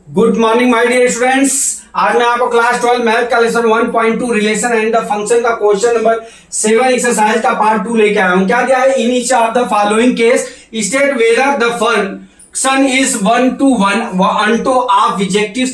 Good morning my dear students. आज मैं आपको क्लास 12 मैथ का lesson 1.2 relation and the function का क्वेश्चन नंबर 7 एक्सरसाइज का पार्ट 2 लेके आया हूं। क्या दिया है? In each of the following case state whether the function is 1 to 1 onto of objectives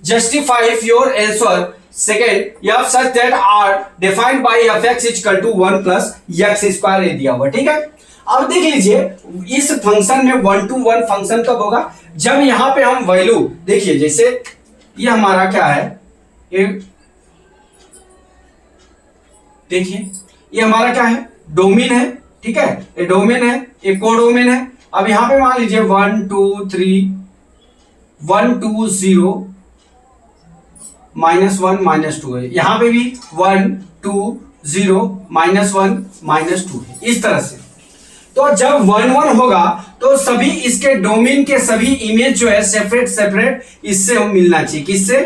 justify if your answer second f such that are defined by fx is equal to 1 plus x square ये दिया हुआ। ठीक है, अब देख लीजिए इस function में 1 to 1 फंक्शन कब होगा? जब यहां पे हम वैल्यू देखिए, जैसे ये हमारा क्या है, देखिए ये हमारा क्या है, डोमेन है। ठीक है, ये डोमेन है, ये कोडोमेन है। अब यहां पे मान लीजिए 1 2 3 1 2 0 -1 -2 है। यहां पे भी 1 2 0 -1 -2 है। इस तरह से तो जब 1 1 होगा तो सभी इसके डोमेन के सभी इमेज जो है सेपरेट सेपरेट इससे हम मिलना चाहिए। किससे?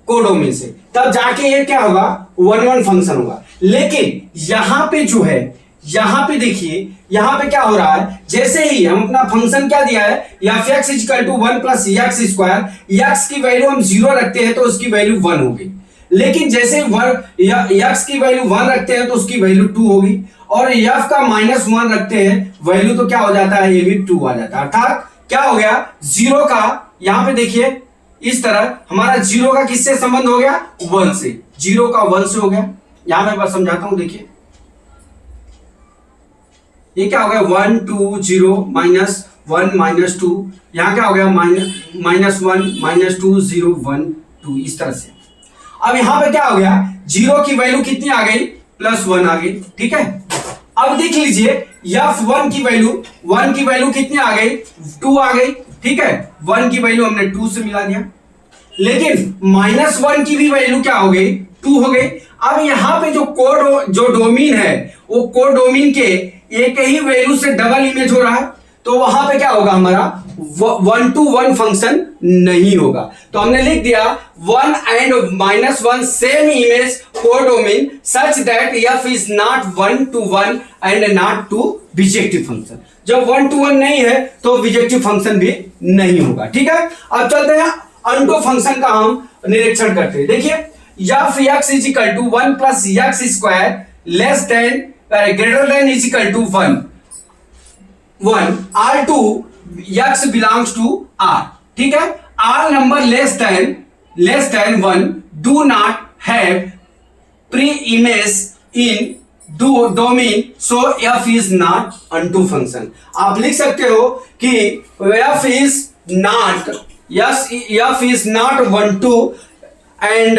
कोडोमेन से। तब जाके ये क्या होगा, 1 1 फंक्शन होगा। लेकिन यहां पे जो है, यहां पे देखिए यहां पे क्या हो रहा है, जैसे ही हम अपना फंक्शन क्या दिया है, f(x = 1 + x², x की वैल्यू हम 0 रखते हैं तो उसकी वैल्यू 1 होगी। लेकिन जैसे x की वैल्यू 1 रखते हैं तो उसकी वैल्यू 2 होगी, और f का -1 रखते हैं वैल्यू तो क्या हो जाता है, ये भी 2 आ जाता है। अर्थात क्या हो गया, 0 का यहां पे देखिए इस तरह हमारा 0 का किससे संबंध हो गया, 1 से। 0 का 1 से हो गया। यहां पे बस समझाता हूं, देखिए ये क्या हो गया, 1 2 0 -1 -2। यहां क्या हो गया, -1 -2 0 1 2। इस तरह से अब यहां पे क्या हो गया, 0 की वैल्यू कितनी आ गई, +1 आ गई। ठीक है, अब देख लीजिए f1 की वैल्यू, 1 की वैल्यू कितनी आ गई, 2 आ गई। ठीक है, 1 की वैल्यू हमने 2 से मिला दिया। लेकिन -1 की भी वैल्यू क्या हो गई, 2 हो गई। अब यहां पे जो डोमेन है वो कोडोमेन के एक ही वैल्यू से डबल इमेज हो रहा है, तो वहां पे क्या होगा, हमारा 1 to 1 फंक्शन नहीं होगा। तो हमने लिख दिया 1 and -1 same image codomain such that f is not 1 to 1 and not to bijective function. जब 1 to 1 नहीं है तो बिजेक्टिव फंक्शन भी नहीं होगा। ठीक है, अब चलते हैं अनटो फंक्शन का हम निरीक्षण करते हैं। देखिए f(x = 1 + x² less than greater than = 1 R2 x belongs to R। ठीक है, R number less than 1 do not have pre-image in domain, so f is not onto function। आप लिख सकते हो कि f is not 1 to and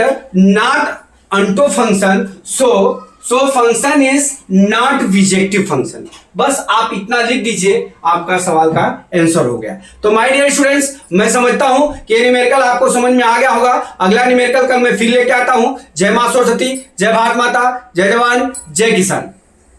not onto function, so function is not bijective function. बस आप इतना लिख दीजिए, आपका सवाल का आंसर हो गया। तो माय डियर स्टूडेंट्स, मैं समझता हूं कि न्यूमेरिकल आपको समझ में आ गया होगा। अगला न्यूमेरिकल कल मैं फिर लेके आता हूं। जय मां सरस्वती, जय भारत माता, जय जवान, जय किसान।